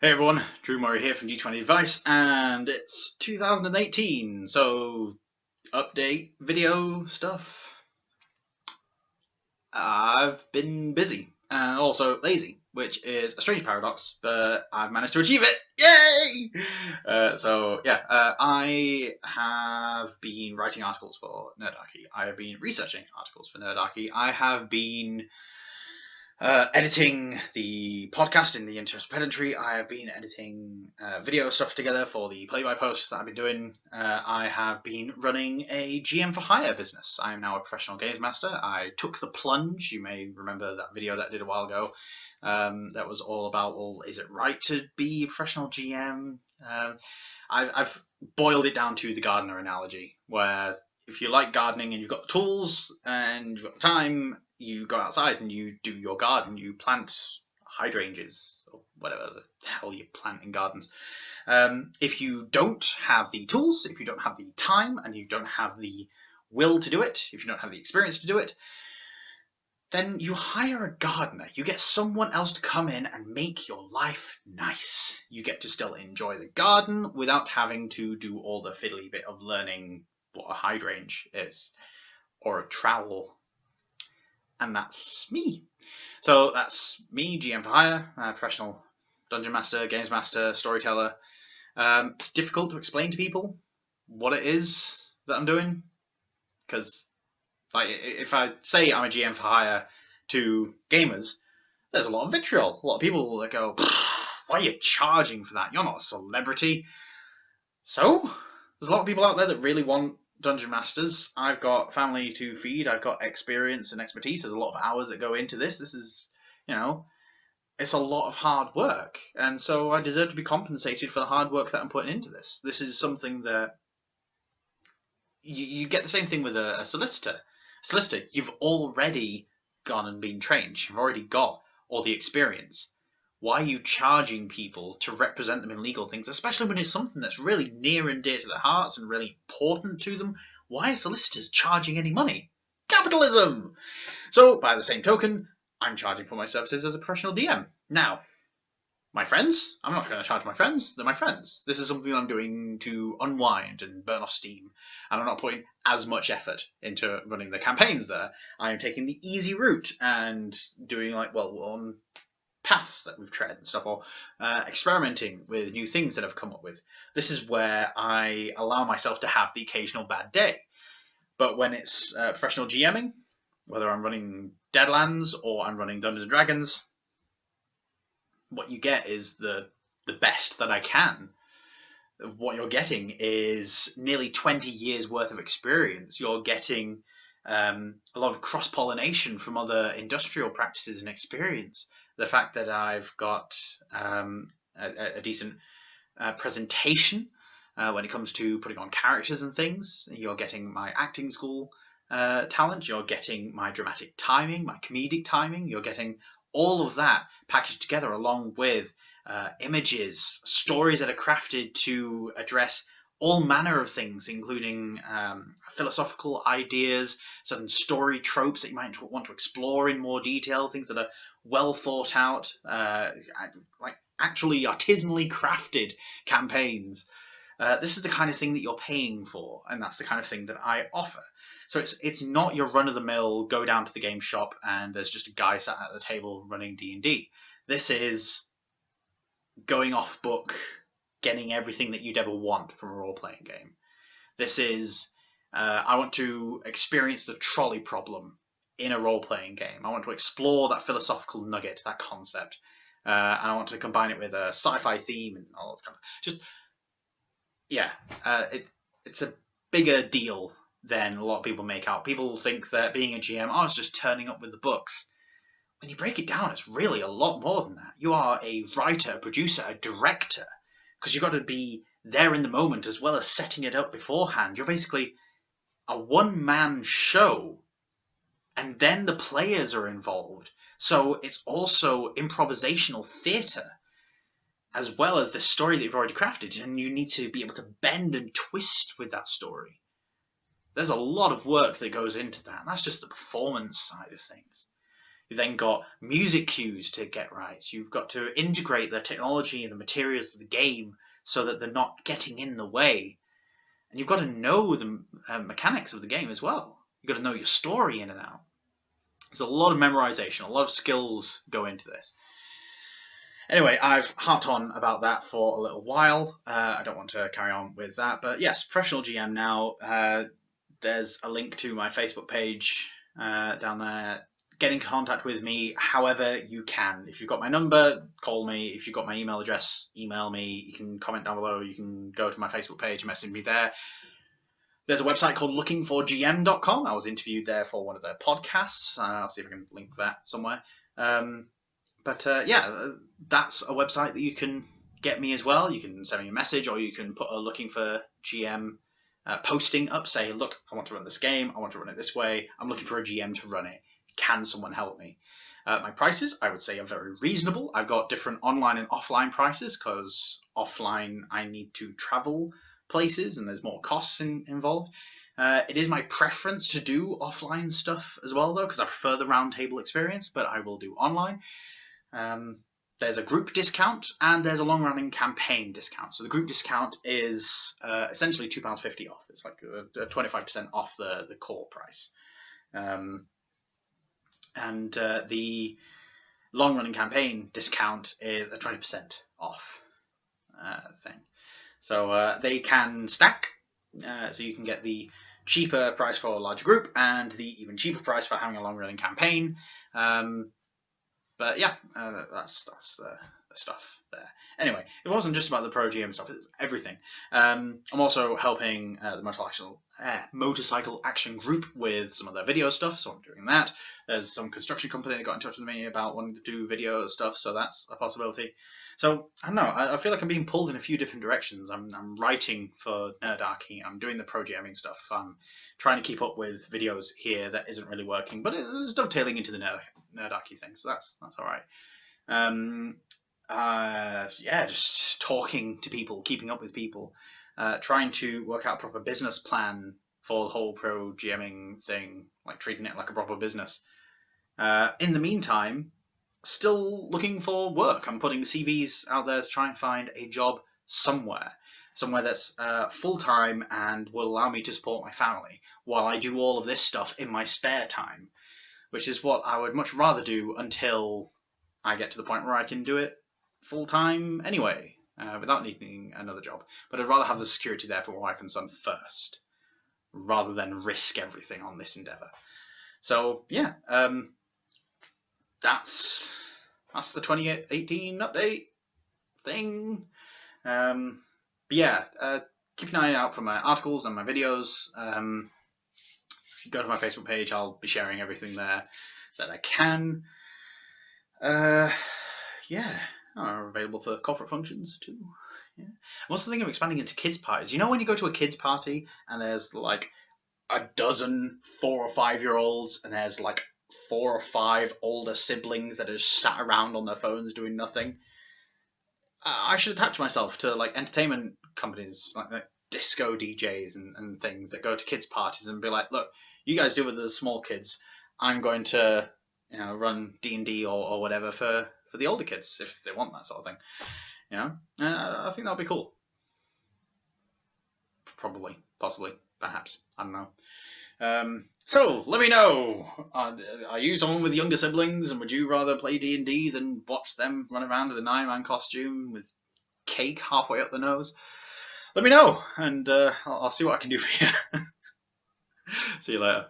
Hey everyone, Drew Murray here from d20 Advice, and it's 2018, so update video stuff. I've been busy and also lazy, which is a strange paradox, but I've managed to achieve it. Yay! I have been writing articles for Nerdarchy. I have been researching articles for Nerdarchy. I have been editing the podcast in the Interest Pedantry. I have been editing video stuff together for the play-by-posts that I've been doing. I have been running a GM for hire business. I am now a professional games master. I took the plunge. You may remember that video that I did a while ago. That was all about, well, is it right to be a professional GM? I've boiled it down to the gardener analogy, where if you like gardening and you've got the tools and you've got the time, you go outside and you do your garden. You plant hydrangeas or whatever the hell you plant in gardens. If you don't have the tools, if you don't have the time, and you don't have the will to do it, if you don't have the experience to do it, then you hire a gardener. You get someone else to come in and make your life nice. You get to still enjoy the garden without having to do all the fiddly bit of learning what a hydrangea is, or a trowel. And that's me. So that's me, GM for hire, professional dungeon master, games master, storyteller. It's difficult to explain to people what it is that I'm doing, because if I say I'm a GM for hire to gamers, there's a lot of vitriol. A lot of people that go, why are you charging for that? You're not a celebrity. So there's a lot of people out there that really want dungeon masters. I've got family to feed. I've got experience and expertise. There's a lot of hours that go into this. This is, it's a lot of hard work, and so I deserve to be compensated for the hard work that I'm putting into this. This is something that you get the same thing with a solicitor. Solicitor, you've already gone and been trained. You've already got all the experience. Why are you charging people to represent them in legal things, especially when it's something that's really near and dear to their hearts and really important to them? Why are solicitors charging any money? Capitalism! So, by the same token, I'm charging for my services as a professional DM. Now, my friends, I'm not going to charge my friends. They're my friends. This is something I'm doing to unwind and burn off steam, and I'm not putting as much effort into running the campaigns there. I'm taking the easy route and doing on paths that we've tread and stuff, or experimenting with new things that I've come up with. This is where I allow myself to have the occasional bad day. But when it's professional GMing, whether I'm running Deadlands or I'm running Dungeons & Dragons, what you get is the best that I can. What you're getting is nearly 20 years worth of experience. You're getting a lot of cross-pollination from other industrial practices and experience. The fact that I've got a decent presentation when it comes to putting on characters and things. You're getting my acting school talent. You're getting my dramatic timing, my comedic timing. You're getting all of that packaged together along with images, stories that are crafted to address all manner of things, including philosophical ideas, certain story tropes that you might want to explore in more detail, things that are well thought out, like actually artisanally crafted campaigns. This is the kind of thing that you're paying for, and that's the kind of thing that I offer. So it's not your run-of-the-mill, go down to the game shop and there's just a guy sat at the table running D&D. This is going off book, getting everything that you'd ever want from a role-playing game. This is, I want to experience the trolley problem in a role-playing game. I want to explore that philosophical nugget, that concept. And I want to combine it with a sci-fi theme and all that kind of... it's a bigger deal than a lot of people make out. People think that being a GM, it's just turning up with the books. When you break it down, it's really a lot more than that. You are a writer, a producer, a director, because you've got to be there in the moment as well as setting it up beforehand. You're basically a one-man show, and then the players are involved. So it's also improvisational theatre, as well as the story that you've already crafted, and you need to be able to bend and twist with that story. There's a lot of work that goes into that, and that's just the performance side of things. You've then got music cues to get right. You've got to integrate the technology and the materials of the game so that they're not getting in the way. And you've got to know the mechanics of the game as well. You've got to know your story in and out. There's a lot of memorization, a lot of skills go into this. Anyway, I've harped on about that for a little while. I don't want to carry on with that. But yes, professional GM now. There's a link to my Facebook page down there. Get in contact with me however you can. If you've got my number, call me. If you've got my email address, email me. You can comment down below. You can go to my Facebook page and message me there. There's a website called lookingforgm.com. I was interviewed there for one of their podcasts. I'll see if I can link that somewhere. Yeah, that's a website that you can get me as well. You can send me a message, or you can put a looking for GM posting up. Say, look, I want to run this game. I want to run it this way. I'm looking for a GM to run it. Can someone help me? My prices, I would say, are very reasonable. I've got different online and offline prices because offline I need to travel places and there's more costs involved. It is my preference to do offline stuff as well, though, because I prefer the roundtable experience, but I will do online. There's a group discount and there's a long-running campaign discount. So the group discount is essentially £2.50 off. It's like 25% off the core price. The long-running campaign discount is a 20% off thing. So they can stack. So you can get the cheaper price for a larger group and the even cheaper price for having a long-running campaign. But yeah, that's the stuff there. Anyway, it wasn't just about the pro GM stuff, it's everything. I'm also helping the motorcycle action group with some of their video stuff, so I'm doing that. There's some construction company that got in touch with me about wanting to do video stuff, so that's a possibility. So, I don't know, I feel like I'm being pulled in a few different directions. I'm writing for Nerdarchy, I'm doing the pro GMing stuff, I'm trying to keep up with videos here that isn't really working, but it's dovetailing into the Nerdarchy thing, so that's alright. Yeah, just talking to people, keeping up with people, trying to work out a proper business plan for the whole pro GMing thing, like treating it like a proper business. In the meantime, still looking for work. I'm putting CVs out there to try and find a job somewhere that's full-time and will allow me to support my family while I do all of this stuff in my spare time, which is what I would much rather do until I get to the point where I can do it full-time anyway, without needing another job. But I'd rather have the security there for my wife and son first, rather than risk everything on this endeavour. So, yeah, that's the 2018 update thing. But yeah, keep an eye out for my articles and my videos. Go to my Facebook page. I'll be sharing everything there that I can. Yeah, are available for corporate functions too. Yeah. I'm also thinking of expanding into kids' parties. You know when you go to a kids' party and there's like a dozen 4 or 5-year-olds and there's like 4 or 5 older siblings that are just sat around on their phones doing nothing? I should attach myself to like entertainment companies like disco DJs and things that go to kids' parties and be like, look, you guys deal with the small kids. I'm going to run D&D or whatever for the older kids if they want that sort of thing. I think that'll be cool. Probably, possibly, perhaps. I don't know. So let me know. Are you someone with younger siblings, and would you rather play D&D than watch them run around with an Iron Man costume with cake halfway up the nose? Let me know, and I'll see what I can do for you. See you later.